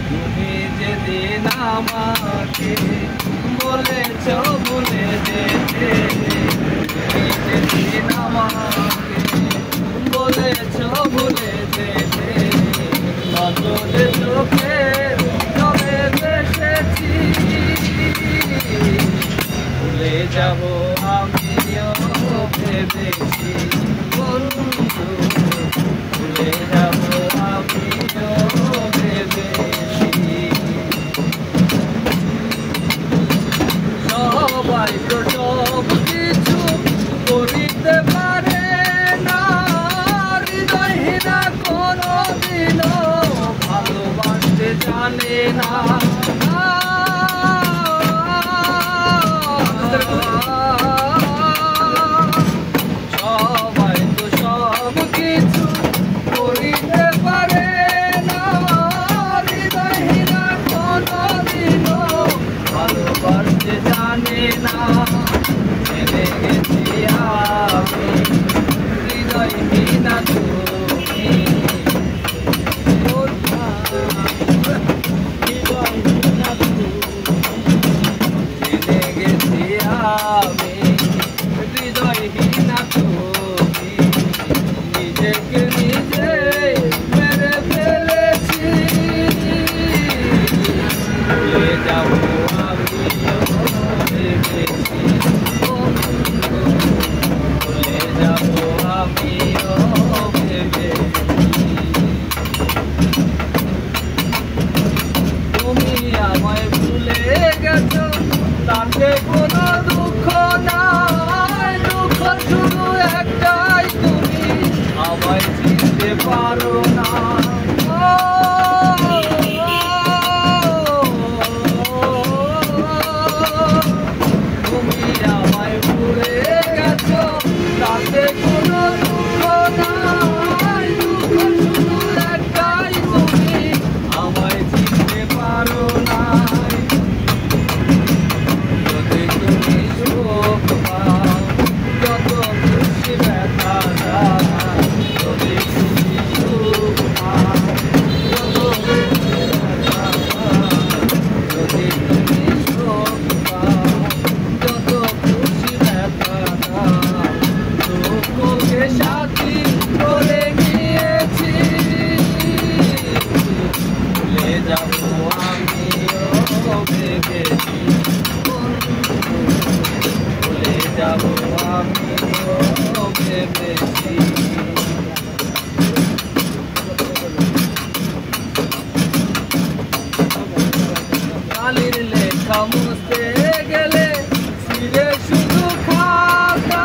তুমি যেদিন আমাকে বলেছ ভুলে যেতে, তুমি যেদিন আমাকে বলেছ ভুলে যেতে, নজরে চোখে তবে দেখেছি ভুলে যাব আমিও ভেবেছি বন্ধু, ভুলে যাব আমিও ভেবেছি। সবাই তো সব কিছু করিতে পারে না, হৃদয়হীনা কোনদিনও ভালোবাসতে জানে না। সবাই তো সব কিছু করিতে পারে না, হৃদয়হীনা কোনদিনও ভালোবাসতে জানে না। জেনে গেছি আমি হৃদয়হীনা তুমি, জেনে গেছি আমি হৃদয়হীনা তুমি, নিজেকে নিজে মেরে ফেলেছি, ভুলে যাব আমিও ভেবেছি বন্ধু, ভুলে যাব আমিও ভেবেছি। তুমি আমায় ভুলে গেছো তাতে কোনো দুঃখ নাই, দুঃখ শুধু একটাই তুমি আমায় চিনতে পারো না। তুমি আমায় ভুলে গেছো তাতে কোনো দুঃখ নাই, দুঃখ শুধু একটাই তুমি আমায় চিনতে পারো না। যদি তুমি সুখ পাও যত খুশি ব্যথা দাও, যদি তুমি সুখ পাও যত খুশি ব্যথা দাও, যদি তুমি সুখ পাও যত খুশি ব্যথা দাও, দুঃখকে সাথী করে নিয়েছি, ভুলে যাব আমিও ভেবেছি বন্ধু, ভুলে যাব আমিও ভেবেছি। কালির লেখা মুছতে গেলে ছিঁড়ে শুধু খাতা,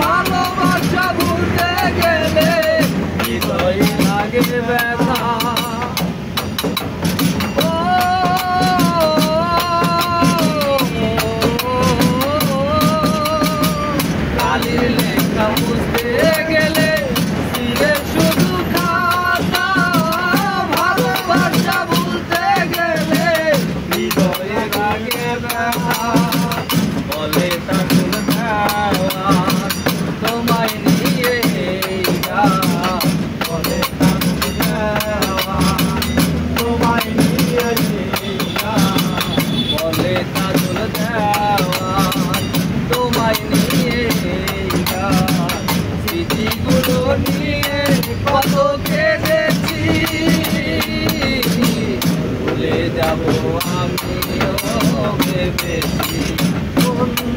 ভালোবাসা ভুলতে গেলে হৃদয় লাগে ব্যথা। কালির লেখা মুছতে গেলে ছিঁড়ে শুধু খাতা, ভালোবাসা ভুলতে গেলে হৃদয়ে লাগে ব্যথা। বলে তাকুল দেওয়ান তোমায় নিয়ে এই গান, বলে তাকুল দেওয়ান তোমায় নিয়ে এই গান, বলে তাকুল দেওয়ান তোমায় নিয়ে এই গান। স্মৃতিগুলো নিয়ে কত কেঁদেছি, ভুলে যাব আমিও ভেবেছি বন্ধু,